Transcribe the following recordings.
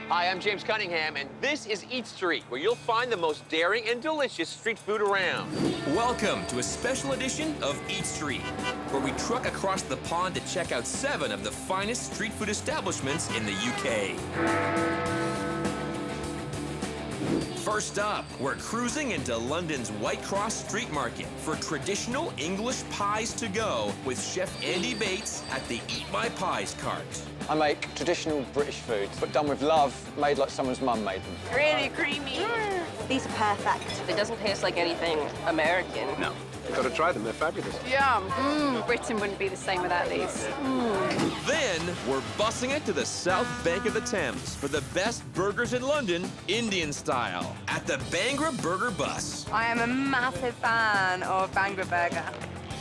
Hi, I'm James Cunningham, and this is Eat Street, where you'll find the most daring and delicious street food around. Welcome to a special edition of Eat Street, where we truck across the pond to check out 7 of the finest street food establishments in the UK. First up, we're cruising into London's Whitecross Street Market for traditional English pies to go with Chef Andy Bates at the Eat My Pies cart. I make traditional British food, but done with love, made like someone's mum made them. Really creamy. These are perfect. It doesn't taste like anything American. No. You've got to try them, they're fabulous. Yum. Britain wouldn't be the same without these. Then, we're bussing it to the south bank of the Thames for the best burgers in London, Indian style, at the Bhangra Burger Bus. I am a massive fan of Bhangra Burger.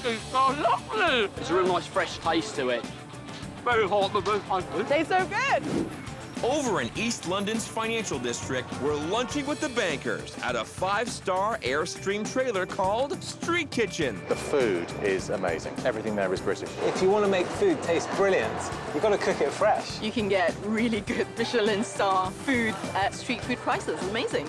It's so lovely. There's a real nice fresh taste to it. Very hot, but very hungry. Tastes so good. Over in East London's financial district, we're lunching with the bankers at a 5-star Airstream trailer called Street Kitchen. The food is amazing. Everything there is British. If you want to make food taste brilliant, you've got to cook it fresh. You can get really good Michelin star food at street food prices. Amazing.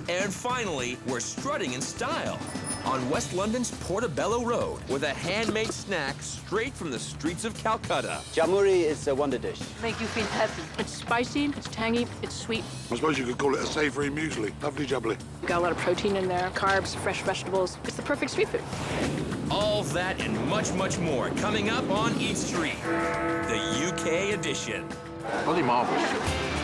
And finally, we're strutting in style on West London's Portobello Road with a handmade snack straight from the streets of Calcutta. Jamuri is a wonder dish. Make you feel happy. It's spicy, it's tangy, it's sweet. I suppose you could call it a savoury muesli. Lovely jubbly. Got a lot of protein in there, carbs, fresh vegetables. It's the perfect street food. All that and much, much more coming up on Eat Street, the UK edition. Bloody marvellous.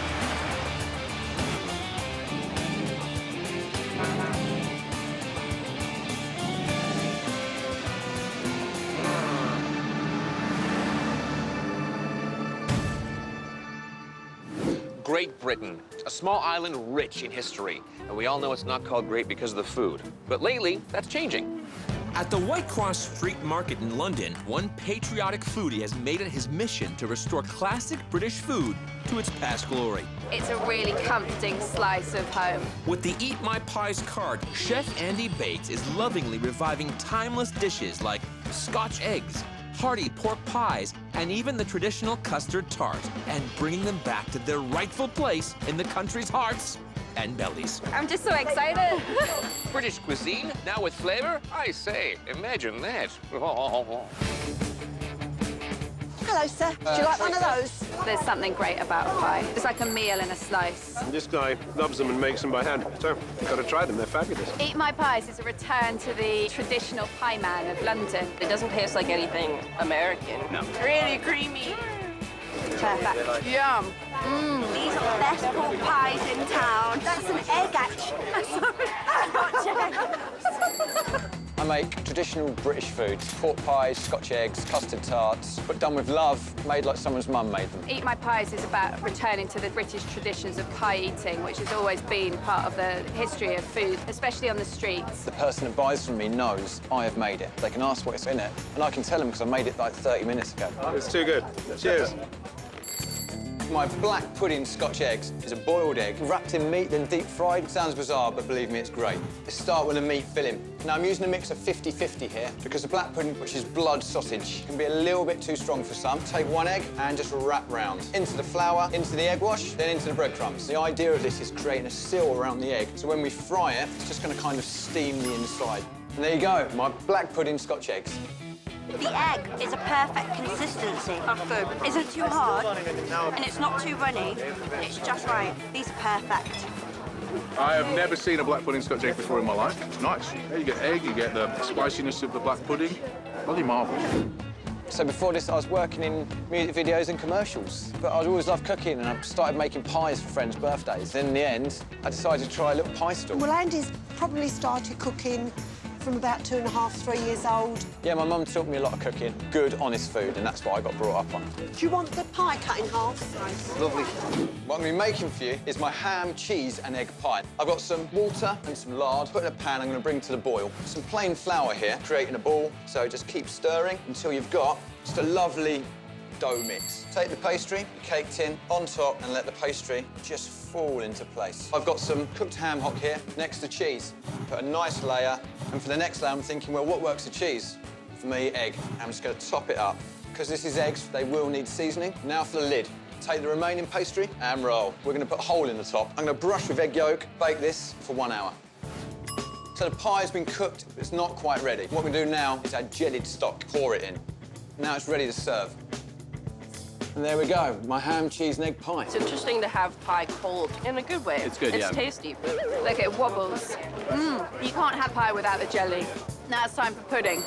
Great Britain, a small island rich in history. And we all know it's not called great because of the food. But lately, that's changing. At the Whitecross Street Market in London, one patriotic foodie has made it his mission to restore classic British food to its past glory. It's a really comforting slice of home. With the Eat My Pies cart, Chef Andy Bates is lovingly reviving timeless dishes like Scotch eggs, hearty pork pies, and even the traditional custard tart, and bringing them back to their rightful place in the country's hearts and bellies. I'm just so excited. British cuisine, now with flavor? I say, imagine that. Hello, sir. Do you like one of those? There's something great about a pie. It's like a meal in a slice. This guy loves them and makes them by hand. So, you've got to try them, they're fabulous. Eat My Pies is a return to the traditional pie man of London. It doesn't taste like anything American. No. Really creamy. Perfect. Yum. These are the best pork pies in town. That's an egg, actually. Sorry. Not eggs. I make traditional British food, pork pies, Scotch eggs, custard tarts, but done with love, made like someone's mum made them. Eat My Pies is about returning to the British traditions of pie eating, which has always been part of the history of food, especially on the streets. The person that buys from me knows I have made it. They can ask what is in it, and I can tell them because I made it like 30 minutes ago. It's too good. Cheers. My black pudding Scotch eggs is a boiled egg wrapped in meat, then deep fried. Sounds bizarre, but believe me, it's great. Let's start with a meat filling. Now, I'm using a mix of 50-50 here because the black pudding, which is blood sausage, can be a little bit too strong for some. Take one egg and just wrap round. Into the flour, into the egg wash, then into the breadcrumbs. The idea of this is creating a seal around the egg, so when we fry it, it's just going to kind of steam the inside. And there you go, my black pudding Scotch eggs. The egg is a perfect consistency of food. Isn't too hard, and it's not too runny. It's just right. These are perfect. I have never seen a black pudding Scotch egg before in my life. It's nice. Yeah, you get egg, you get the spiciness of the black pudding. Bloody marvellous. So before this, I was working in music videos and commercials, but I'd always loved cooking, and I started making pies for friends' birthdays. Then in the end, I decided to try a little pie stall. Well, Andy's probably started cooking from about 2.5, 3 years old. Yeah, my mum taught me a lot of cooking, good, honest food, and that's what I got brought up on. Do you want the pie cut in half? Nice. Lovely. What I'm going to be making for you is my ham, cheese and egg pie. I've got some water and some lard. Put in a pan I'm going to bring to the boil. Some plain flour here, creating a ball, so just keep stirring until you've got just a lovely dough mix. Take the pastry, the cake tin, on top, and let the pastry just fall into place. I've got some cooked ham hock here next to cheese. Put a nice layer, and for the next layer, I'm thinking, well, what works with cheese? For me, egg. I'm just going to top it up. Because this is eggs, they will need seasoning. Now for the lid. Take the remaining pastry and roll. We're going to put a hole in the top. I'm going to brush with egg yolk, bake this for 1 hour. So the pie's been cooked, but it's not quite ready. What we do now is add jellied stock, pour it in. Now it's ready to serve. And there we go, my ham, cheese and egg pie. It's interesting to have pie cold in a good way. It's good, It's yeah. tasty. Look, it wobbles. You can't have pie without the jelly. Now it's time for pudding.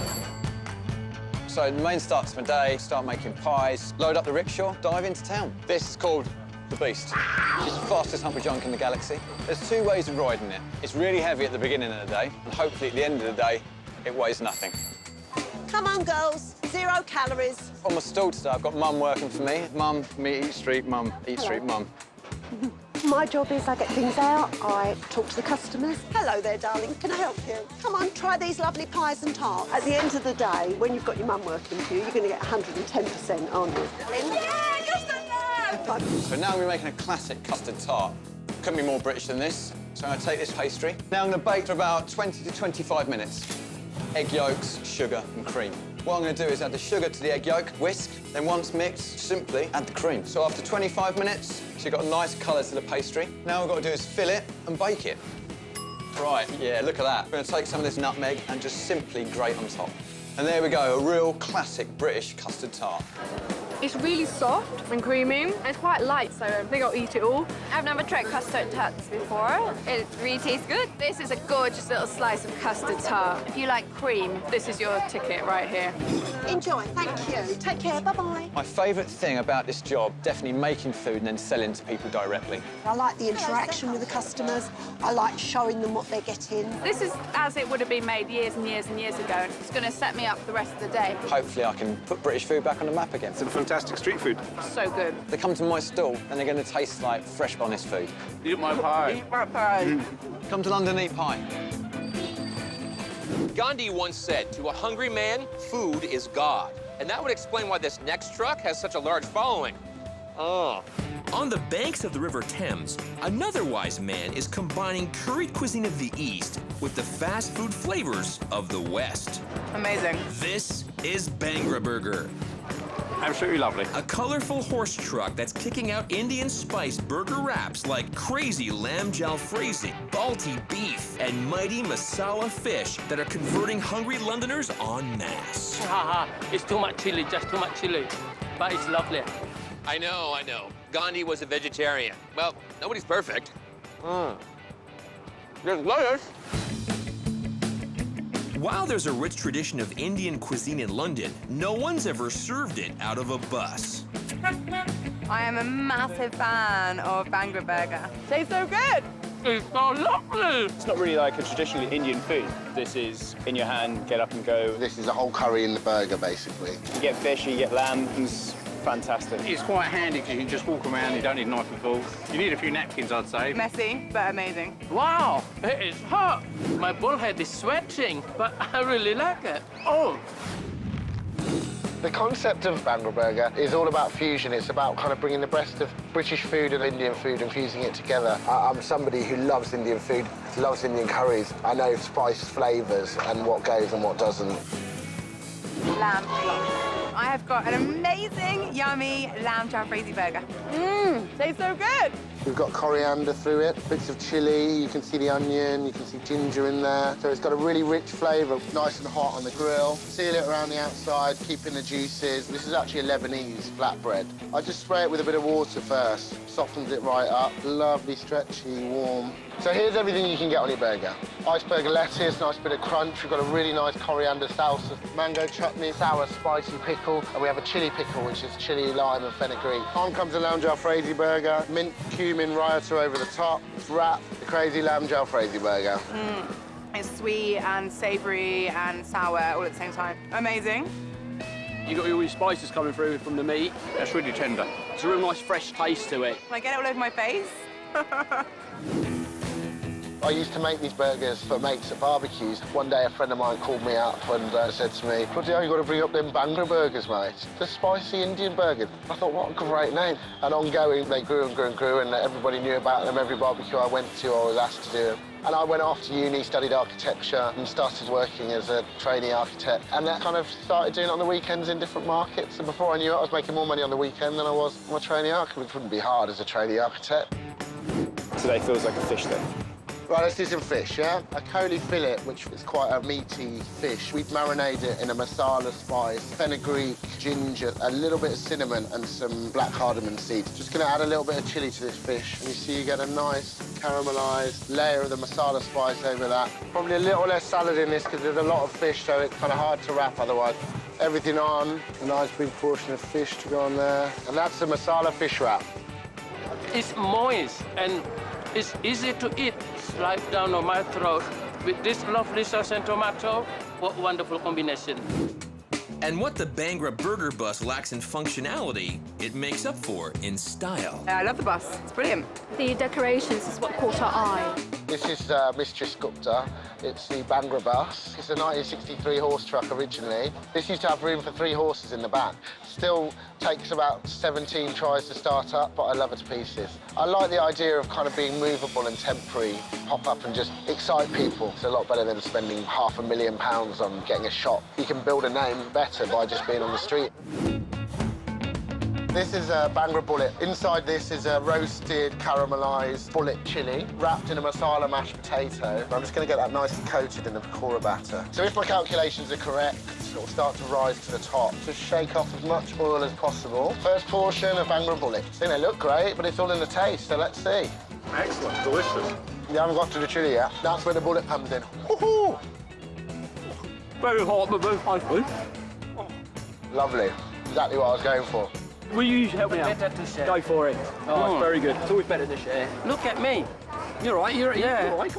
So the main start to my day, start making pies, load up the rickshaw, dive into town. This is called the Beast. It's the fastest humper junk in the galaxy. There's 2 ways of riding it. It's really heavy at the beginning of the day, and hopefully at the end of the day, it weighs nothing. Come on, girls. 0 calories. On my stall today, I've got Mum working for me. Mum, me eat street, Mum, eat street, Mum. My job is I get things out, I talk to the customers. Hello there, darling. Can I help you? Come on, try these lovely pies and tarts. At the end of the day, when you've got your mum working for you, you're going to get 110%, aren't you? Yeah, just enough! So now we're making a classic custard tart. Couldn't be more British than this. So I'm going to take this pastry. Now I'm going to bake for about 20 to 25 minutes. Egg yolks, sugar and cream. What I'm going to do is add the sugar to the egg yolk, whisk, then once mixed, simply add the cream. So after 25 minutes, so you've got a nice colour to the pastry. Now what we've got to do is fill it and bake it. Right, yeah, look at that. We're going to take some of this nutmeg and just simply grate on top. And there we go, a real classic British custard tart. It's really soft and creamy. It's quite light, so I think I'll eat it all. I've never tried custard tarts before. It really tastes good. This is a gorgeous little slice of custard tart. If you like cream, this is your ticket right here. Enjoy, thank you. Take care, bye-bye. My favourite thing about this job, definitely making food and then selling to people directly. I like the interaction with the customers. I like showing them what they're getting. This is as it would have been made years and years and years ago. It's going to set me up for the rest of the day. Hopefully I can put British food back on the map again. Some fantastic street food. So good. They come to my stall and they're going to taste like fresh, honest food. Eat my pie. Eat my pie. Come to London, eat pie. Gandhi once said, to a hungry man, food is God. And that would explain why this next truck has such a large following. Oh. On the banks of the River Thames, another wise man is combining curried cuisine of the East with the fast food flavors of the West. Amazing. This is Bhangra Burger, Absolutely lovely. a colorful horse truck that's kicking out Indian spiced burger wraps like crazy lamb jalfrezi, Balti beef, and mighty masala fish that are converting hungry Londoners en masse. It's too much chili, just too much chili. But it's lovely. I know. Gandhi was a vegetarian. Well, nobody's perfect. There's lettuce. While there's a rich tradition of Indian cuisine in London, no one's ever served it out of a bus. I am a massive fan of Bhangra Burger. Tastes so good. It's so lovely. It's not really like a traditional Indian food. This is in your hand, get up and go. This is a whole curry in the burger, basically. You get fish, you get lamb, it's fantastic. It's quite handy because you can just walk around, you don't need a knife and fork. You need a few napkins, I'd say. Messy, but amazing. Wow, it is hot. My bullhead is sweating, but I really like it. Oh. The concept of Bhangra Burger is all about fusion. It's about kind of bringing the best of British food and Indian food and fusing it together. I'm somebody who loves Indian food, loves Indian curries. I know spice flavours and what goes and what doesn't. Lamb chop. I have got an amazing, yummy lamb jalfrezi burger. Tastes so good. We've got coriander through it, bits of chilli, you can see the onion, you can see ginger in there. So it's got a really rich flavour, nice and hot on the grill. Seal it around the outside, keeping the juices. This is actually a Lebanese flatbread. I just spray it with a bit of water first, softens it right up. Lovely, stretchy, warm. So here's everything you can get on your burger. Iceberg lettuce, nice bit of crunch. We've got a really nice coriander salsa, mango chutney, sour spicy pickle, and we have a chili pickle, which is chili, lime, and fenugreek. On comes a lamb jalfrezi burger, mint, cumin, raita over the top. It's wrapped, the crazy lamb jalfrezi burger. It's sweet and savoury and sour all at the same time. Amazing. You got all your spices coming through from the meat. That's really tender. It's a real nice fresh taste to it. Can I get it all over my face? I used to make these burgers for mates at barbecues. One day a friend of mine called me up and said to me, bloody hell, you got to bring up them Bhangra burgers, mate. The spicy Indian burger. I thought, what a great name. And ongoing, they grew and grew and grew, and everybody knew about them. Every barbecue I went to, I was asked to do them. And I went off to uni, studied architecture, and started working as a trainee architect. And that kind of started doing it on the weekends in different markets. And before I knew it, I was making more money on the weekend than I was on a trainee architect, which wouldn't be hard as a trainee architect. Today feels like a fish day. Right, let's do some fish, yeah? A collie fillet, which is quite a meaty fish. We've marinated it in a masala spice, fenugreek, ginger, a little bit of cinnamon and some black cardamom seeds. Just gonna add a little bit of chili to this fish. And you see you get a nice caramelised layer of the masala spice over that. Probably a little less salad in this because there's a lot of fish, so it's kind of hard to wrap otherwise. Everything on, a nice big portion of fish to go on there. And that's the masala fish wrap. It's moist and it's easy to eat. Slide down on my throat with this lovely sauce and tomato. What wonderful combination. And what the Bhangra burger bus lacks in functionality, it makes up for in style. I love the bus. It's brilliant. The decorations is what caught our eye. This is Mistress Gupta. It's the Bhangra bus. It's a 1963 horse truck originally. This used to have room for 3 horses in the back. Still takes about 17 tries to start up, but I love it to pieces. I like the idea of kind of being movable and temporary, pop up and just excite people. It's a lot better than spending £500,000 on getting a shop. You can build a name better by just being on the street. This is a Bhangra bullet. Inside this is a roasted, caramelised bullet chili wrapped in a masala mashed potato. I'm just going to get that nicely coated in the pakora batter. So if my calculations are correct, it'll start to rise to the top. Just shake off as much oil as possible. First portion of Bhangra bullet. I think they look great, but it's all in the taste, so let's see. Excellent, delicious. You haven't got to the chili yet. That's where the bullet comes in. Woohoo! Very hot, but very spicy. Lovely. Exactly what I was going for. Will you help me out? Go for it. Oh, it's very good. It's always better to share. Look at me. You're right. You're right.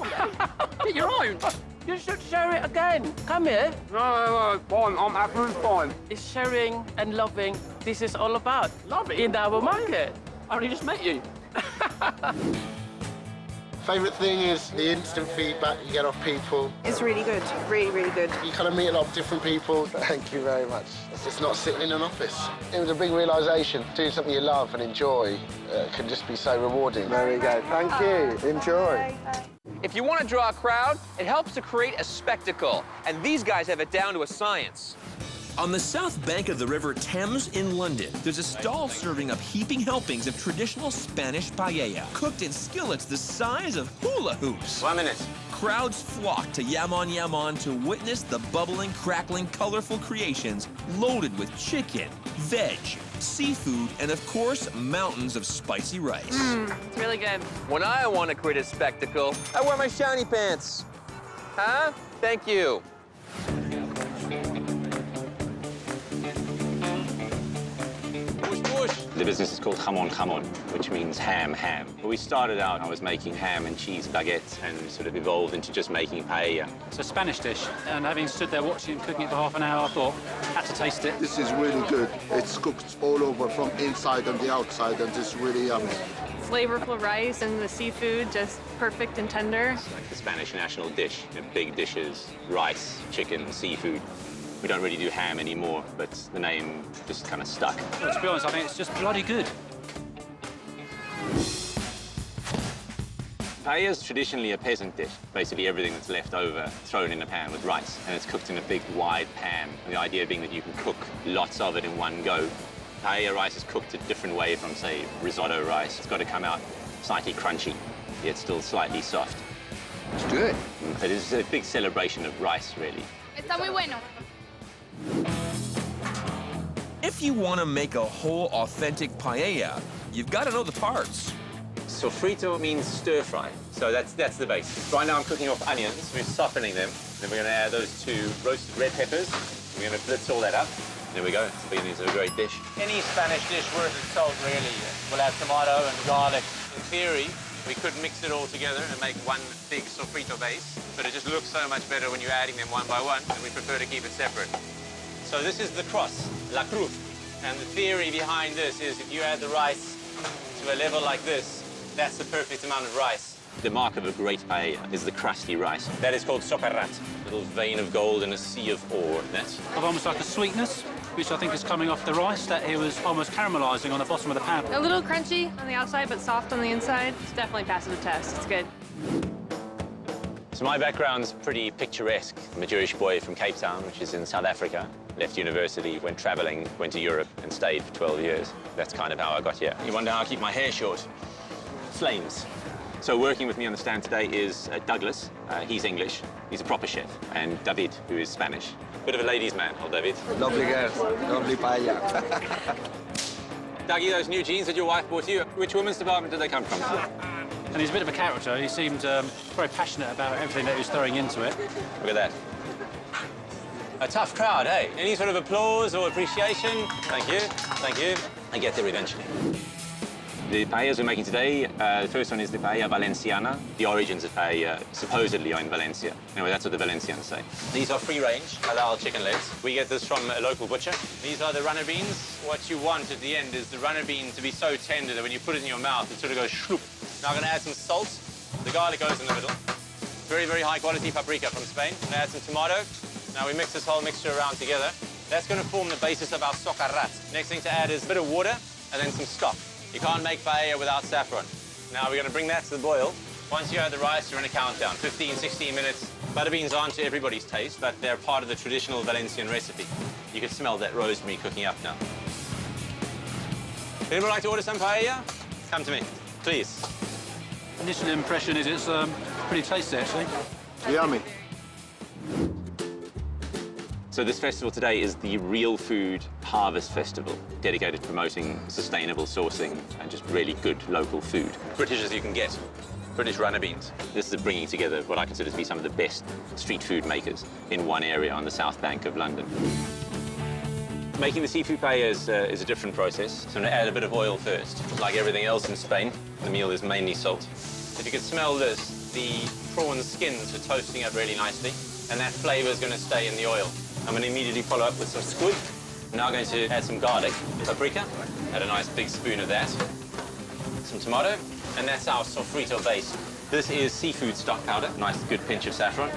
Get your own. You should share it again. Come here. No, fine. I'm absolutely fine. It's sharing and loving. This is all about. Loving? In our market. I only just met you. Favourite thing is the instant feedback you get off people. It's really good. Really, really good. You kind of meet a lot of different people. Thank you very much. It's just not sitting in an office. It was a big realisation. Doing something you love and enjoy can just be so rewarding. There we go. Thank you. Enjoy. If you want to draw a crowd, it helps to create a spectacle. And these guys have it down to a science. On the south bank of the River Thames in London, there's a stall serving up heaping helpings of traditional Spanish paella, cooked in skillets the size of hula hoops. 1 minute. Crowds flock to Yamon to witness the bubbling, crackling, colorful creations loaded with chicken, veg, seafood, and of course, mountains of spicy rice. It's really good. When I want to create a spectacle, I wear my shiny pants. Huh? Thank you. The business is called Jamon, which means ham. When we started out, I was making ham and cheese baguettes and sort of evolved into just making paella. It's a Spanish dish, and having stood there watching him cooking it for half an hour, I thought, had to taste it. This is really good. It's cooked all over from inside and the outside, and it's really yummy. Flavorful rice and the seafood, just perfect and tender. It's like the Spanish national dish, big dishes, rice, chicken, seafood. We don't really do ham anymore, but the name just kind of stuck. Well, to be honest, I think it's just bloody good. Paella is traditionally a peasant dish. Basically everything that's left over thrown in a pan with rice, and it's cooked in a big, wide pan. And the idea being that you can cook lots of it in one go. Paella rice is cooked a different way from, say, risotto rice. It's got to come out slightly crunchy, yet still slightly soft. It's good. It is a big celebration of rice, really. Está muy bueno. If you want to make a whole authentic paella, you've got to know the parts. Sofrito means stir fry, so that's the base. Right now I'm cooking off onions, we're softening them. Then we're going to add those 2 roasted red peppers. We're going to blitz all that up. There we go, it's the beginning of a great dish. Any Spanish dish worth its salt, really, will have tomato and garlic. In theory, we could mix it all together and make one big sofrito base, but it just looks so much better when you're adding them one by one, and we prefer to keep it separate. So this is the cross, la cruz. And the theory behind this is if you add the rice to a level like this, that's the perfect amount of rice. The mark of a great paella is the crusty rice. That is called socarrat, a little vein of gold in a sea of ore. That's Of almost like a sweetness, which I think is coming off the rice. That here was almost caramelising on the bottom of the pan. A little crunchy on the outside, but soft on the inside. It's definitely passes the test. It's good. So my background's pretty picturesque. I'm a Jewish boy from Cape Town, which is in South Africa. Left university, went traveling, went to Europe and stayed for 12 years. That's kind of how I got here. You wonder how I keep my hair short? Flames. So working with me on the stand today is Douglas. He's English. He's a proper chef. And David, who is Spanish. Bit of a ladies' man, old David. Lovely girl. Lovely paella. Dougie, those new jeans that your wife bought you, which women's department did they come from? And he's a bit of a character. He seemed very passionate about everything that he was throwing into it. Look at that. A tough crowd, hey? Any sort of applause or appreciation? Thank you, thank you. I get there eventually. The paellas we're making today, the first one is the paella valenciana. The origins of paella supposedly are in Valencia. Anyway, that's what the Valencians say. These are free-range halal chicken legs. We get this from a local butcher. These are the runner beans. What you want at the end is the runner bean to be so tender that when you put it in your mouth, it sort of goes shloop. Now I'm going to add some salt. The garlic goes in the middle. Very, very high-quality paprika from Spain. I'm going to add some tomato. Now we mix this whole mixture around together. That's going to form the basis of our socarrat. Next thing to add is a bit of water and then some stock. You can't make paella without saffron. Now we're going to bring that to the boil. Once you add the rice, you're in a countdown, 15, 16 minutes. Butter beans aren't to everybody's taste, but they're part of the traditional Valencian recipe. You can smell that rosemary cooking up now. Anyone like to order some paella? Come to me, please. Initial impression is it's pretty tasty, actually. Yummy. So this festival today is the Real Food Harvest Festival, dedicated to promoting sustainable sourcing and just really good local food. British as you can get. British runner beans. This is bringing together what I consider to be some of the best street food makers in one area on the south bank of London. Making the seafood paella is a different process. So I'm going to add a bit of oil first. Like everything else in Spain, the meal is mainly salt. If you could smell this, the prawn skins are toasting up really nicely, and that flavor is going to stay in the oil. I'm going to immediately follow up with some squid. I'm now going to add some garlic, paprika, add a nice big spoon of that, some tomato, and that's our sofrito base. This is seafood stock powder, nice good pinch of saffron.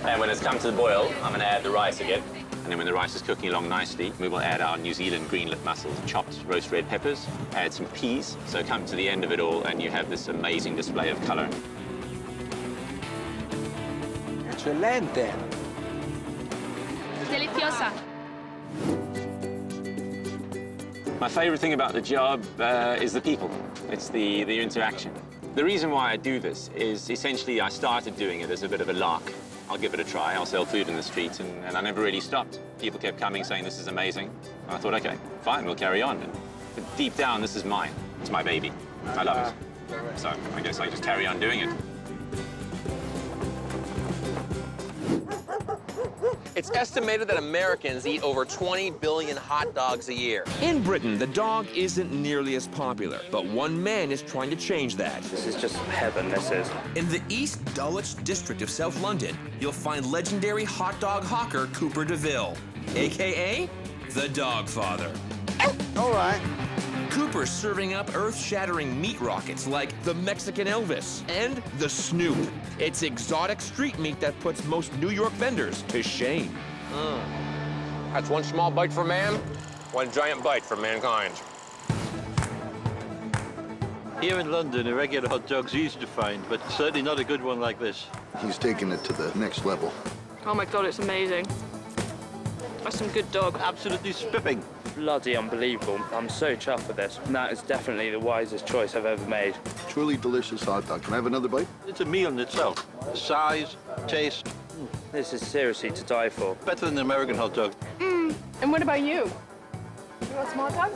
And when it's come to the boil, I'm going to add the rice again. And then when the rice is cooking along nicely, we will add our New Zealand green lip mussels, chopped roast red peppers, add some peas. So come to the end of it all and you have this amazing display of colour. Excelente. Deliciosa. My favourite thing about the job is the people. It's the interaction. The reason why I do this is essentially I started doing it as a bit of a lark. I'll give it a try. I'll sell food in the street, and I never really stopped. People kept coming saying this is amazing. And I thought, OK, fine, we'll carry on. But deep down, this is mine. It's my baby. I love it. So I guess I just carry on doing it. It's estimated that Americans eat over 20 billion hot dogs a year. In Britain, the dog isn't nearly as popular, but one man is trying to change that. This is just heaven, this is. In the East Dulwich district of South London, you'll find legendary hot dog hawker Cooper DeVille, a.k.a. the Dog Father. All right. Cooper's serving up earth-shattering meat rockets like the Mexican Elvis and the Snoop. It's exotic street meat that puts most New York vendors to shame. That's one small bite for man, one giant bite for mankind. Here in London, a regular hot dog's easy to find, but certainly not a good one like this. He's taking it to the next level. Oh my God, it's amazing. That's some good dog. Absolutely spiffing. Bloody unbelievable. I'm so chuffed with this. That is definitely the wisest choice I've ever made. Truly delicious hot dog. Can I have another bite? It's a meal in itself. Size, taste. This is seriously to die for. Better than an American hot dog. And what about you? You want a small dog?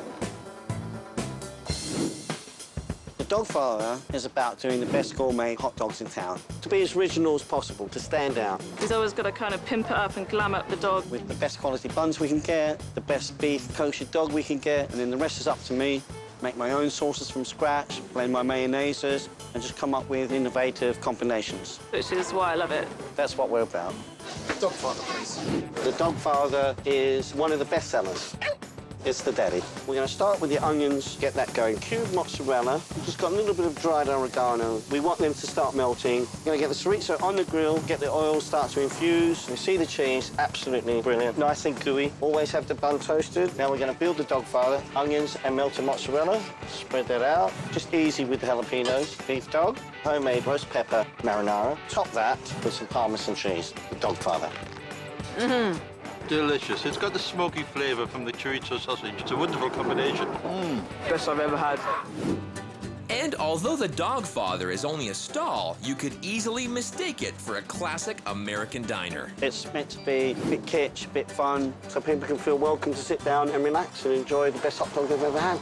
The Dog Father is about doing the best gourmet hot dogs in town. To be as original as possible, to stand out. He's always got to kind of pimp it up and glam up the dog. With the best quality buns we can get, the best beef kosher dog we can get, and then the rest is up to me. Make my own sauces from scratch, blend my mayonnaises, and just come up with innovative combinations. Which is why I love it. That's what we're about. Dog Father, please. The Dog Father is one of the best sellers. It's the daddy. We're going to start with the onions, get that going. Cubed mozzarella. We've just got a little bit of dried oregano. We want them to start melting. We're going to get the chorizo on the grill, get the oil start to infuse. You see the cheese, absolutely brilliant. Nice and gooey. Always have the bun toasted. Now we're going to build the dog father. Onions and melted mozzarella. Spread that out. Just easy with the jalapenos. Beef dog, homemade roast pepper marinara. Top that with some Parmesan cheese, the dog father. Delicious. It's got the smoky flavour from the chorizo sausage. It's a wonderful combination. Best I've ever had. And although the Dog Father is only a stall, you could easily mistake it for a classic American diner. It's meant to be a bit kitsch, a bit fun, so people can feel welcome to sit down and relax and enjoy the best hot dog they've ever had.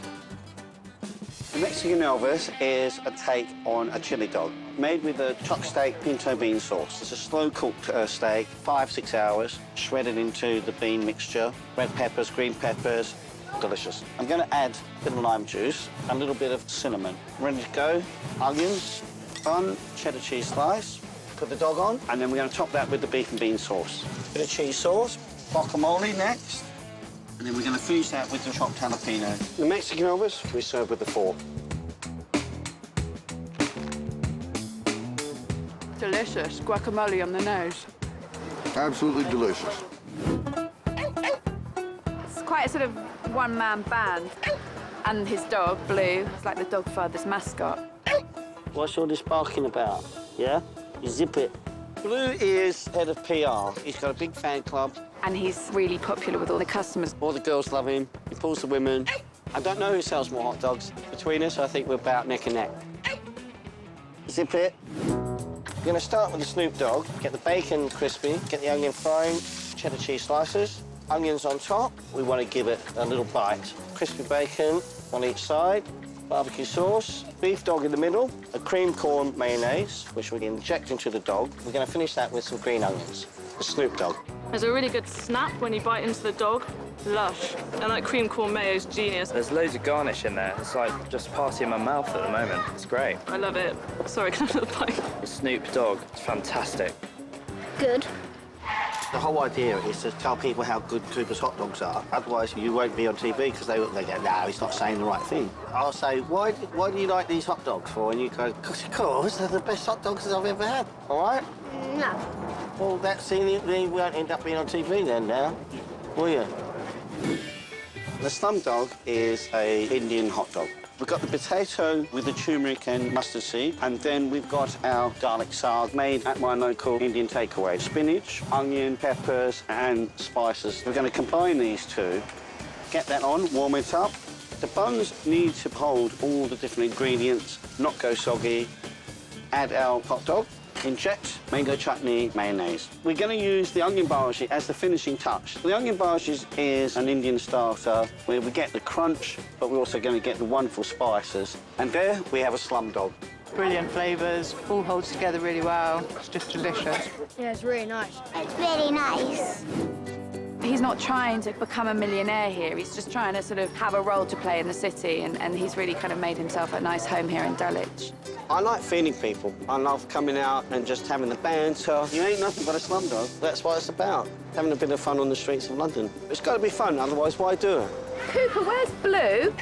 The Mexican Elvis is a take on a chili dog, made with a chuck steak pinto bean sauce. It's a slow-cooked steak, 5-6 hours, shredded into the bean mixture, red peppers, green peppers, delicious. I'm going to add a bit of lime juice, a little bit of cinnamon. Ready to go, onions, bun, cheddar cheese slice, put the dog on, and then we're going to top that with the beef and bean sauce. Bit of cheese sauce, guacamole next. And then we're going to finish that with the chopped jalapeno. The Mexican Elvis, we serve with the fork. Delicious. Guacamole on the nose. Absolutely delicious. It's quite a sort of one-man band. And his dog, Blue, is like the dog father's mascot. What's all this barking about? Yeah? You zip it. Blue is head of PR. He's got a big fan club. And he's really popular with all the customers. All the girls love him. He pulls the women. I don't know who sells more hot dogs. Between us, I think we're about neck and neck. Zip it. We're going to start with the Snoop Dogg. Get the bacon crispy, get the onion frying, cheddar cheese slices, onions on top. We want to give it a little bite. Crispy bacon on each side, barbecue sauce, beef dog in the middle, a cream corn mayonnaise, which we inject into the dog. We're going to finish that with some green onions. The Snoop Dogg. There's a really good snap when you bite into the dog. Lush. And that cream corn mayo is genius. There's loads of garnish in there. It's like just party in my mouth at the moment. It's great. I love it. Sorry, can I have a bite? The Snoop Dogg, it's fantastic. Good. The whole idea is to tell people how good Cooper's hot dogs are. Otherwise, you won't be on TV because they go, no, he's not saying the right thing. I'll say, why do you like these hot dogs for? And you go, because they're the best hot dogs I've ever had. All right? No. Well, that's it. They won't end up being on TV then now, will you? The Slum Dog is a Indian hot dog. We've got the potato with the turmeric and mustard seed, and then we've got our garlic saag made at my local Indian takeaway. Spinach, onion, peppers, and spices. We're going to combine these two, get that on, warm it up. The buns need to hold all the different ingredients, not go soggy. Add our hot dog. Inject mango chutney mayonnaise. We're going to use the onion bhaji as the finishing touch. The onion bhaji is an Indian starter where we get the crunch, but we're also going to get the wonderful spices. And there we have a Slum Dog. Brilliant flavours, all holds together really well. It's just delicious. Yeah, it's really nice. It's really nice. He's not trying to become a millionaire here. He's just trying to sort of have a role to play in the city, and he's really kind of made himself a nice home here in Dulwich. I like feeding people. I love coming out and just having the banter. You ain't nothing but a slum dog. That's what it's about, having a bit of fun on the streets of London. It's got to be fun, otherwise why do it? Cooper, where's Blue?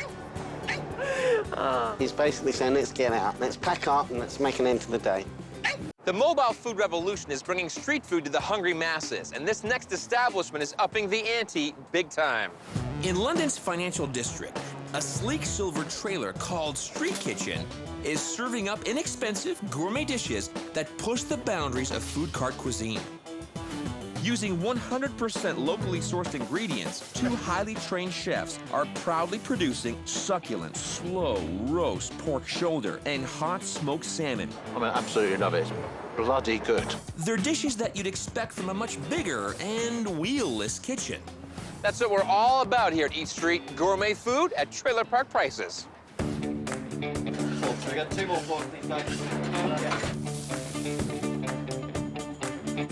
He's basically saying, let's get out, let's pack up and let's make an end to the day. The mobile food revolution is bringing street food to the hungry masses, and this next establishment is upping the ante big time. In London's financial district, a sleek silver trailer called Street Kitchen is serving up inexpensive gourmet dishes that push the boundaries of food cart cuisine. Using 100% locally sourced ingredients, two highly trained chefs are proudly producing succulent, slow roast pork shoulder and hot smoked salmon. I mean, absolutely love it. It's bloody good. They're dishes that you'd expect from a much bigger and wheel-less kitchen. That's what we're all about here at Eat Street, gourmet food at trailer park prices. So we got 2 more forks, please, guys.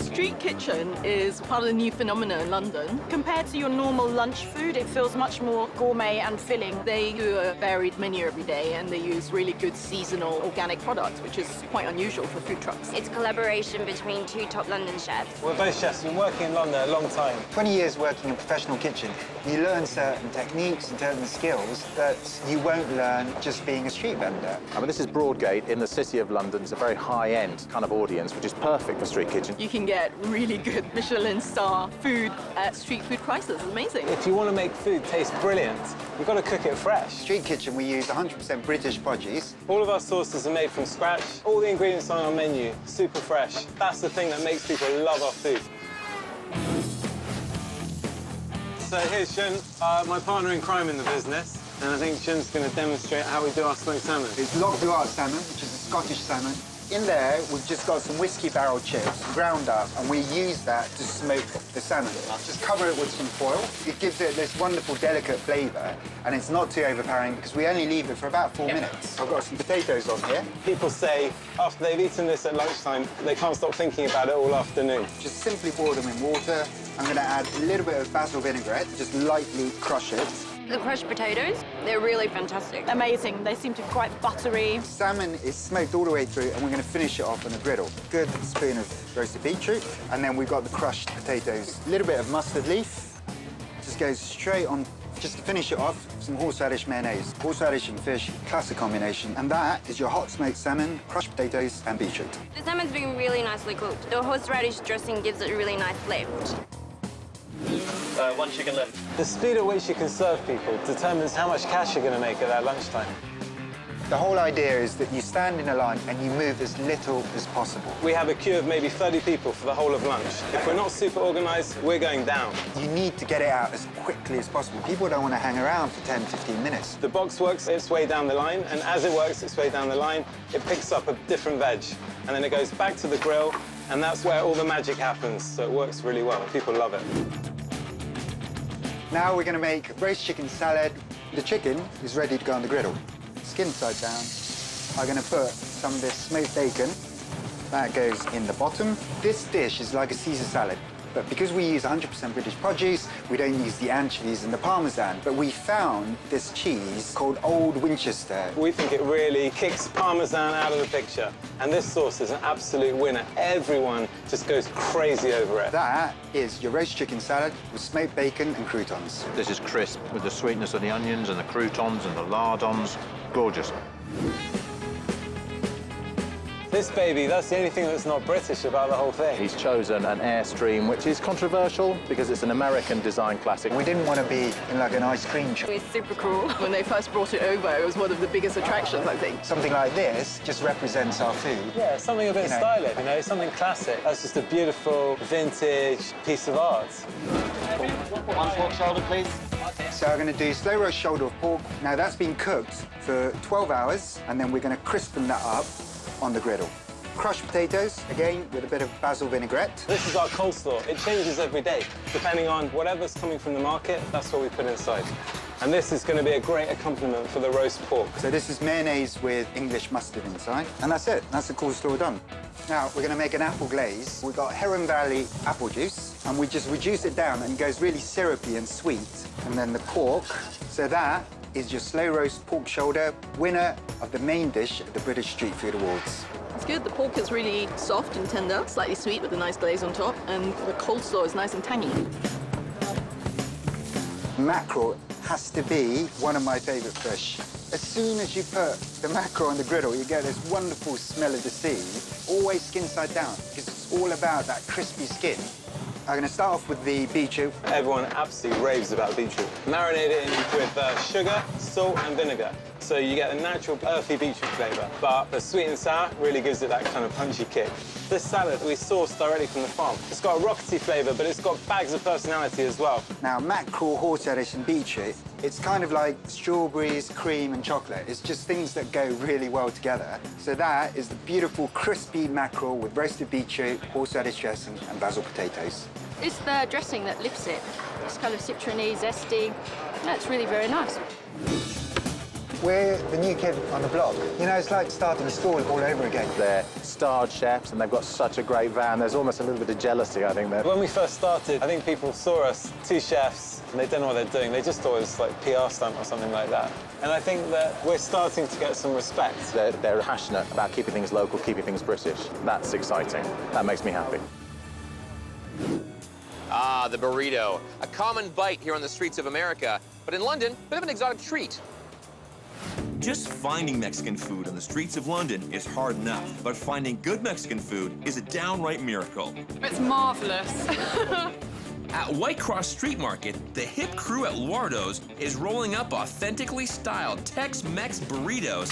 Street street kitchen is part of the new phenomenon in London. Compared to your normal lunch food, it feels much more gourmet and filling. They do a varied menu every day, and they use really good seasonal organic products, which is quite unusual for food trucks. It's a collaboration between two top London chefs. We're both chefs. We've been working in London a long time. 20 years working in a professional kitchen. You learn certain techniques and certain skills that you won't learn just being a street vendor. I mean, this is Broadgate in the city of London. It's a very high-end kind of audience, which is perfect for street kitchen. You can get really good Michelin star food at street food prices. It's amazing. If you want to make food taste brilliant, you've got to cook it fresh. Street kitchen, we use 100% British produce. All of our sauces are made from scratch. All the ingredients on our menu, super fresh. That's the thing that makes people love our food. So here's Shun, my partner in crime in the business, and I think Shun's going to demonstrate how we do our smoked salmon. It's log Duart salmon, which is a Scottish salmon. In there, we've just got some whiskey barrel chips ground up, and we use that to smoke the salmon. Just cover it with some foil. It gives it this wonderful, delicate flavour, and it's not too overpowering because we only leave it for about 4 minutes. I've got some potatoes on here. People say after they've eaten this at lunchtime, they can't stop thinking about it all afternoon. Just simply boil them in water. I'm going to add a little bit of basil vinaigrette, just lightly crush it. The crushed potatoes, they're really fantastic. Amazing. They seem to be quite buttery. Salmon is smoked all the way through, and we're going to finish it off on a griddle. Good spoon of roasted beetroot, and then we've got the crushed potatoes. A little bit of mustard leaf. Just goes straight on, just to finish it off, some horseradish mayonnaise. Horseradish and fish, classic combination. And that is your hot smoked salmon, crushed potatoes, and beetroot. The salmon's been really nicely cooked. The horseradish dressing gives it a really nice lift. One chicken left. The speed at which you can serve people determines how much cash you're going to make at that lunchtime. The whole idea is that you stand in a line and you move as little as possible. We have a queue of maybe 30 people for the whole of lunch. If we're not super organised, we're going down. You need to get it out as quickly as possible. People don't want to hang around for 10, 15 minutes. The box works its way down the line, and as it works its way down the line, it picks up a different veg. And then it goes back to the grill, and that's where all the magic happens. So it works really well. People love it. Now we're going to make roast chicken salad. The chicken is ready to go on the griddle. Skin side down. I'm going to put some of this smoked bacon. That goes in the bottom. This dish is like a Caesar salad, but because we use 100% British produce, we don't use the anchovies and the parmesan. But we found this cheese called Old Winchester. We think it really kicks parmesan out of the picture. And this sauce is an absolute winner. Everyone just goes crazy over it. That is your roast chicken salad with smoked bacon and croutons. This is crisp with the sweetness of the onions and the croutons and the lardons. Gorgeous. This baby, that's the only thing that's not British about the whole thing. He's chosen an Airstream, which is controversial because it's an American design classic. We didn't want to be in like an ice cream shop. It's super cool. When they first brought it over, it was one of the biggest attractions, I think. Something like this just represents our food. Yeah, something a bit stylish, you know, something classic. That's just a beautiful, vintage piece of art. One pork shoulder, please. So I'm going to do slow roast shoulder of pork. Now that's been cooked for 12 hours, and then we're going to crispen that up on the griddle. Crushed potatoes, again, with a bit of basil vinaigrette. This is our coleslaw. It changes every day. Depending on whatever's coming from the market, that's what we put inside. And this is going to be a great accompaniment for the roast pork. So this is mayonnaise with English mustard inside. And that's it. That's the coleslaw done. Now, we're going to make an apple glaze. We've got Heron Valley apple juice, and we just reduce it down, and it goes really syrupy and sweet. And then the pork. So that is your slow roast pork shoulder, winner of the main dish at the British Street Food Awards. It's good. The pork is really soft and tender, slightly sweet with a nice glaze on top, and the coleslaw is nice and tangy. Mackerel has to be one of my favourite fish. As soon as you put the mackerel on the griddle, you get this wonderful smell of the sea, always skin side down, because it's all about that crispy skin. I'm going to start off with the beetroot. Everyone absolutely raves about beetroot. Marinate it in with sugar, salt and vinegar. So you get a natural earthy beetroot flavour, but the sweet and sour really gives it that kind of punchy kick. This salad we sourced directly from the farm. It's got a rockety flavour, but it's got bags of personality as well. Now, mackerel, horseradish and beetroot, it's kind of like strawberries, cream and chocolate. It's just things that go really well together. So that is the beautiful crispy mackerel with roasted beetroot, horseradish dressing and basil potatoes. It's the dressing that lifts it. It's kind of citrony, zesty. That's really very nice. We're the new kid on the block. You know, it's like starting school all over again. They're starred chefs, and they've got such a great van. There's almost a little bit of jealousy, I think, there. When we first started, I think people saw us, 2 chefs, and they don't know what they're doing. They just thought it was like a PR stunt or something like that. And I think that we're starting to get some respect. They're passionate about keeping things local, keeping things British. That's exciting. That makes me happy. Ah, the burrito. A common bite here on the streets of America, but in London, a bit of an exotic treat. Just finding Mexican food on the streets of London is hard enough, but finding good Mexican food is a downright miracle. It's marvelous. At Whitecross Street Market, the hip crew at Luardo's is rolling up authentically styled Tex-Mex burritos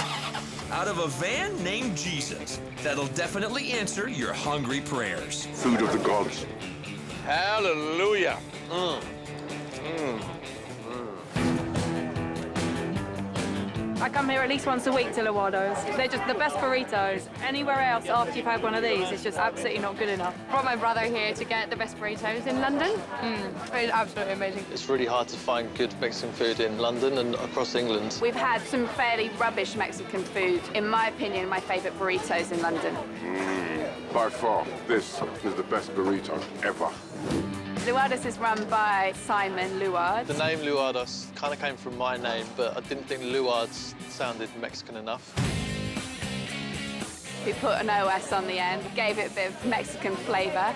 out of a van named Jesus that'll definitely answer your hungry prayers. Food of the gods. Hallelujah. I come here at least once a week to Luardo's. They're just the best burritos. Anywhere else after you've had one of these, it's just absolutely not good enough. Brought my brother here to get the best burritos in London. It's absolutely amazing. It's really hard to find good Mexican food in London and across England. We've had some fairly rubbish Mexican food. In my opinion, my favourite burritos in London. By far, this is the best burrito ever. Luardo's is run by Simon Luard. The name Luardo's kind of came from my name, but I didn't think Luards sounded Mexican enough. We put an OS on the end, gave it a bit of Mexican flavour.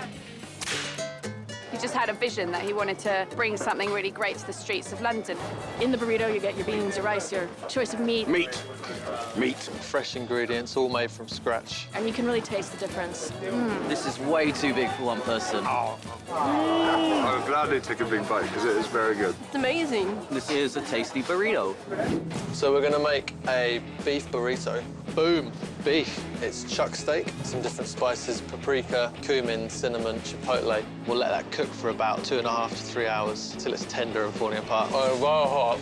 He just had a vision that he wanted to bring something really great to the streets of London. In the burrito, you get your beans, your rice, your choice of meat. Meat. Fresh ingredients, all made from scratch. And you can really taste the difference. This is way too big for one person. I'm glad they took a big bite, because it is very good. It's amazing. This is a tasty burrito. So we're going to make a beef burrito. Boom, beef. It's chuck steak, some different spices, paprika, cumin, cinnamon, chipotle. We'll let that cook for about 2.5 to 3 hours until it's tender and falling apart. Oh,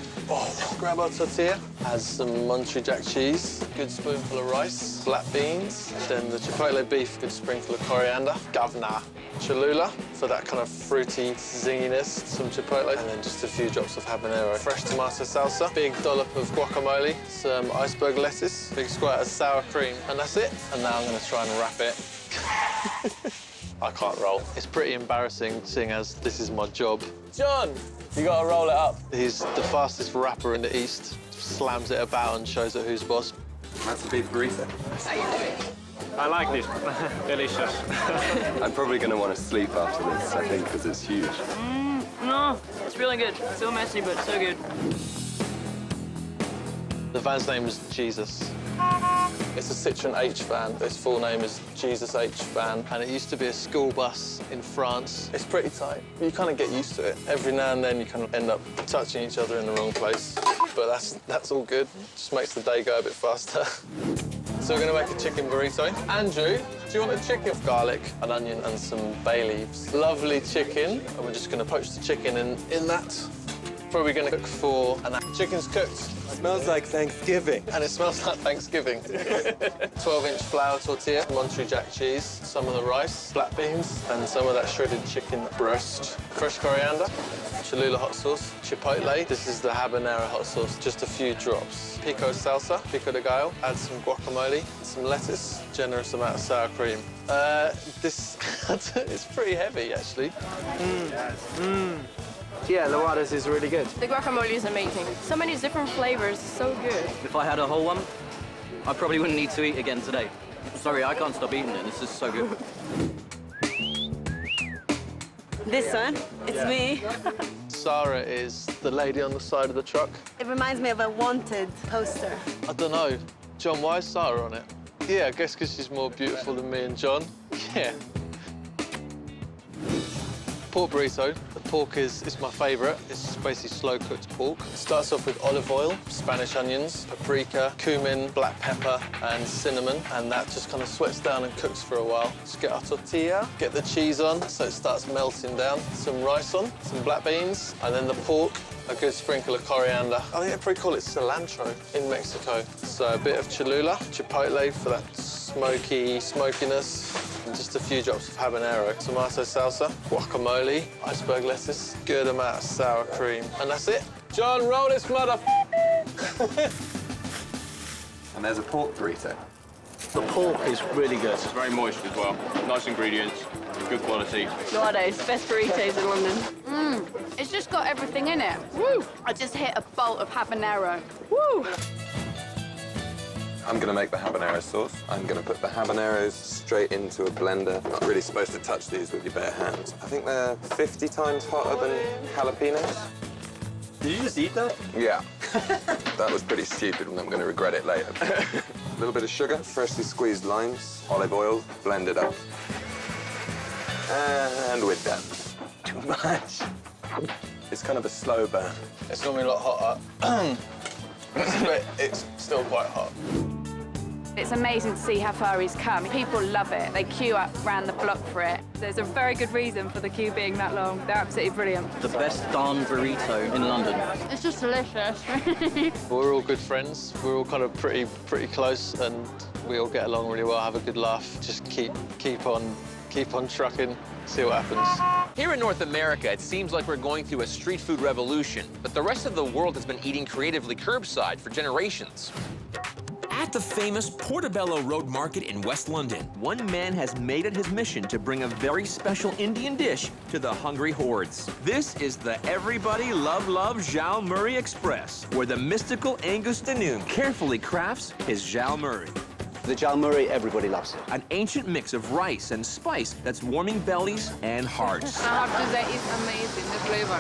grab our tortilla, add some Monterey Jack cheese, good spoonful of rice, black beans, then the chipotle beef, good sprinkle of coriander, governor, Cholula for that kind of fruity zinginess, some chipotle, and then just a few drops of habanero. Fresh tomato salsa, big dollop of guacamole, some iceberg lettuce, big squirt of sour cream, and that's it. And now I'm going to try and wrap it. I can't roll. It's pretty embarrassing, seeing as this is my job. John, you got to roll it up. He's the fastest rapper in the East. Slams it about and shows it who's boss. That's a beef burrito. How you doing? I like this. Delicious. I'm probably going to want to sleep after this, I think, because it's huge. No, it's really good. So messy, but so good. The van's name is Jesus. It's a Citroen H van. Its full name is Jesus H van, and it used to be a school bus in France. It's pretty tight, but you kind of get used to it. Every now and then you kind of end up touching each other in the wrong place, but that's all good. Just makes the day go a bit faster. So we're going to make a chicken burrito. Andrew, do you want a chicken with garlic, an onion, and some bay leaves? Lovely chicken, and we're just going to poach the chicken in that. Probably going to cook for an hour. Chicken's cooked. It smells like Thanksgiving. And it smells like Thanksgiving. 12-inch flour tortilla, Monterey Jack cheese, some of the rice, black beans, and some of that shredded chicken breast. Fresh coriander, Cholula hot sauce, chipotle. This is the habanero hot sauce, just a few drops. Pico salsa, pico de gallo. Add some guacamole, some lettuce, generous amount of sour cream. This it's pretty heavy, actually. Yeah, Luardo's is really good. The guacamole is amazing. So many different flavors, so good. If I had a whole one, I probably wouldn't need to eat again today. Sorry, I can't stop eating it. This is so good. This one, it's me. Sarah is the lady on the side of the truck. It reminds me of a wanted poster. I don't know. John, why is Sarah on it? Yeah, I guess because she's more beautiful than me and John. Yeah. Pork burrito. The pork is my favourite. It's basically slow-cooked pork. It starts off with olive oil, Spanish onions, paprika, cumin, black pepper, and cinnamon, and that just kind of sweats down and cooks for a while. Just get our tortilla, get the cheese on so it starts melting down, some rice on, some black beans, and then the pork, a good sprinkle of coriander. I think they probably call it cilantro in Mexico. So a bit of Cholula, chipotle for that smokiness, and just a few drops of habanero, tomato salsa, guacamole, iceberg lettuce, good amount of sour cream, and that's it. John, roll this mother. And there's a pork burrito. The pork is really good. It's very moist as well. Nice ingredients, good quality. Loado's best burritos in London. It's just got everything in it. Woo! I just hit a bolt of habanero. Woo! I'm going to make the habanero sauce. I'm going to put the habaneros straight into a blender. Not really supposed to touch these with your bare hands. I think they're 50 times hotter than jalapenos. Did you just eat that? Yeah. That was pretty stupid and I'm going to regret it later. A little bit of sugar, freshly squeezed limes, olive oil, blend it up. And we're done. Too much. It's kind of a slow burn. It's normally a lot hotter, but it's still quite hot. It's amazing to see how far he's come. People love it. They queue up round the block for it. There's a very good reason for the queue being that long. They're absolutely brilliant. The best darn burrito in London. It's just delicious. We're all good friends. We're all kind of pretty close, and we all get along really well, have a good laugh. Just keep on trucking, see what happens. Here in North America, it seems like we're going through a street food revolution, but the rest of the world has been eating creatively curbside for generations. At the famous Portobello Road Market in West London, one man has made it his mission to bring a very special Indian dish to the hungry hordes. This is the Everybody Love Jal Murray Express, where the mystical Angus Danoon carefully crafts his Jal Murray. The Jal Murray, everybody loves it. An ancient mix of rice and spice that's warming bellies and hearts. I have to say, it's amazing, the flavor.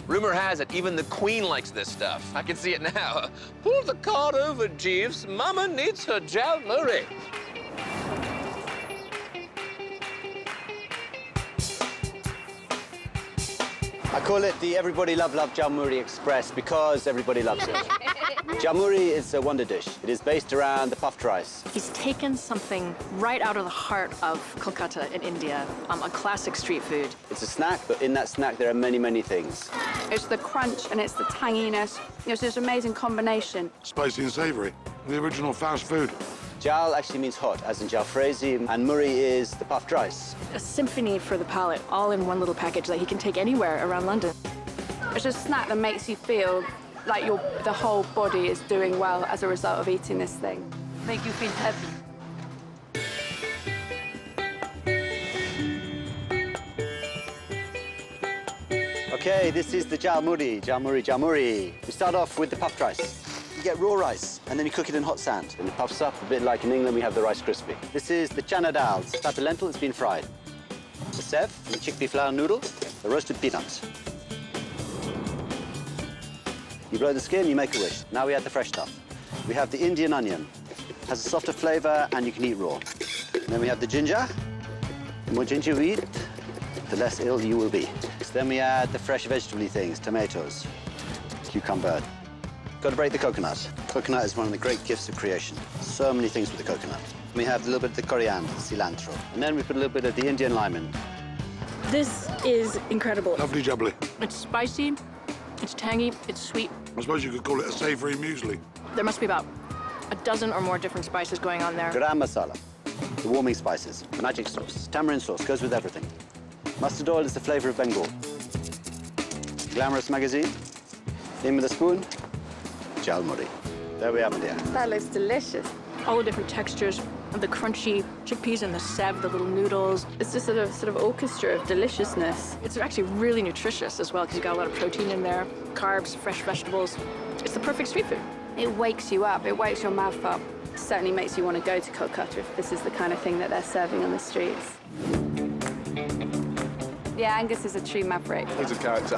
Rumor has it, even the Queen likes this stuff. I can see it now. Pull the card over, Jeeves. Mama needs her Jal Murray. I call it the Everybody Love Jal Murray Express because everybody loves it. Jal Murray is a wonder dish. It is based around the puffed rice. He's taken something right out of the heart of Kolkata in India, a classic street food. It's a snack, but in that snack there are many, many things. It's the crunch and it's the tanginess. It's this amazing combination. Spicy and savoury. The original fast food. Jal actually means hot, as in jalfrezi, and Murray is the puffed rice. A symphony for the palate, all in one little package that he can take anywhere around London. It's a snack that makes you feel like the whole body is doing well as a result of eating this thing. Make you feel happy. Okay, this is the Jal Murray, Jal Murray, Jal Murray. We start off with the puffed rice. You get raw rice, and then you cook it in hot sand, and it puffs up a bit like in England we have the rice crispy. This is the chana dal, it's a type of lentil that's been fried. The sev, the chickpea flour noodle, the roasted peanuts. You blow the skin, you make a wish. Now we add the fresh stuff. We have the Indian onion. It has a softer flavor, and you can eat raw. And then we have the ginger. The more ginger you eat, the less ill you will be. So then we add the fresh vegetable things, tomatoes, cucumber. Got to break the coconut. Coconut is one of the great gifts of creation. So many things with the coconut. We have a little bit of the coriander, cilantro. And then we put a little bit of the Indian lime in. This is incredible. Lovely jubbly. It's spicy, it's tangy, it's sweet. I suppose you could call it a savoury muesli. There must be about a dozen or more different spices going on there. Garam masala, the warming spices, magic sauce, tamarind sauce, goes with everything. Mustard oil is the flavour of Bengal. Glamorous magazine, in with a spoon, Jal Murray. There we are, my dear. That looks delicious. All the different textures of the crunchy chickpeas and the sev, the little noodles. It's just sort of orchestra of deliciousness. It's actually really nutritious as well because you've got a lot of protein in there, carbs, fresh vegetables. It's the perfect street food. It wakes you up. It wakes your mouth up. It certainly makes you want to go to Kolkata if this is the kind of thing that they're serving on the streets. Yeah, Angus is a true maverick. He's a character,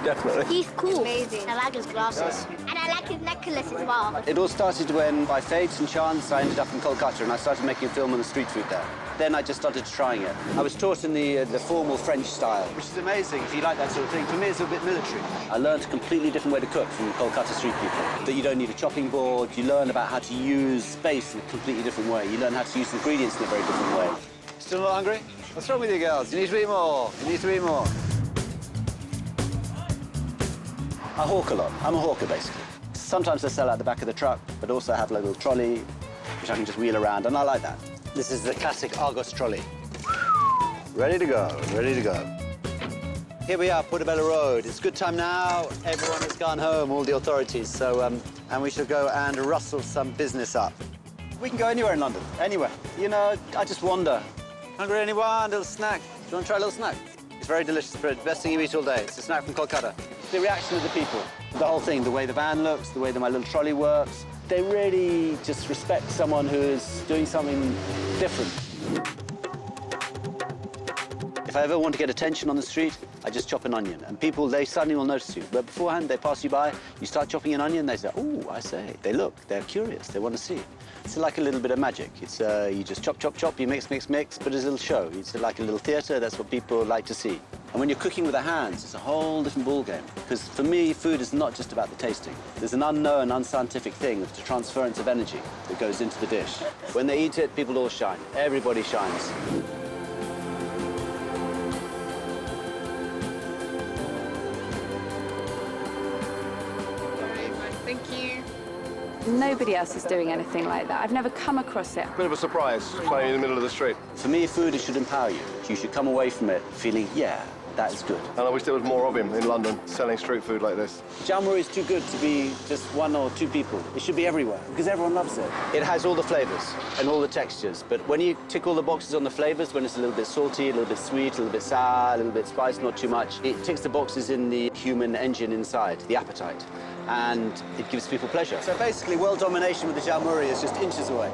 definitely. He's cool. Amazing. I like his glasses. And I like his necklace as well. It all started when, by fate and chance, I ended up in Kolkata and I started making a film on the street food there. Then I just started trying it. I was taught in the formal French style, which is amazing if you like that sort of thing. For me, it's a bit military. I learned a completely different way to cook from Kolkata street people. That you don't need a chopping board. You learn about how to use space in a completely different way. You learn how to use ingredients in a very different way. Still not hungry? What's wrong with you girls? You need to eat more. You need to eat more. I hawk a lot. I'm a hawker, basically. Sometimes I sell out the back of the truck, but also I have a little trolley, which I can just wheel around, and I like that. This is the classic Argos trolley. Ready to go, ready to go. Here we are, Portobello Road. It's good time now. Everyone has gone home, all the authorities, so, and we shall go and rustle some business up. We can go anywhere in London, anywhere. You know, I just wander. Hungry, anyone? Little snack. Do you want to try a little snack? It's very delicious bread. Best thing you eat all day. It's a snack from Kolkata. The reaction of the people, the whole thing, the way the van looks, the way that my little trolley works, they really just respect someone who is doing something different. If I ever want to get attention on the street, I just chop an onion. And people, they suddenly will notice you. But beforehand, they pass you by, you start chopping an onion, they say, oh, I say. They look, they're curious, they want to see. It's like a little bit of magic. It's you just chop, chop, chop, you mix, mix, mix, but it's a little show. It's like a little theatre, that's what people like to see. And when you're cooking with the hands, it's a whole different ballgame. Because for me, food is not just about the tasting. There's an unknown, unscientific thing of the transference of energy that goes into the dish. When they eat it, people all shine. Everybody shines. Thank you. Nobody else is doing anything like that. I've never come across it. Bit of a surprise, playing in the middle of the street. For me, food should empower you. You should come away from it feeling, yeah, that is good. And I wish there was more of him in London, selling street food like this. Jamuri is too good to be just one or two people. It should be everywhere, because everyone loves it. It has all the flavors and all the textures, but when you tick all the boxes on the flavors, when it's a little bit salty, a little bit sweet, a little bit sour, a little bit spicy, not too much, it ticks the boxes in the human engine inside, the appetite, and it gives people pleasure. So basically, world domination with the Jamuri is just inches away.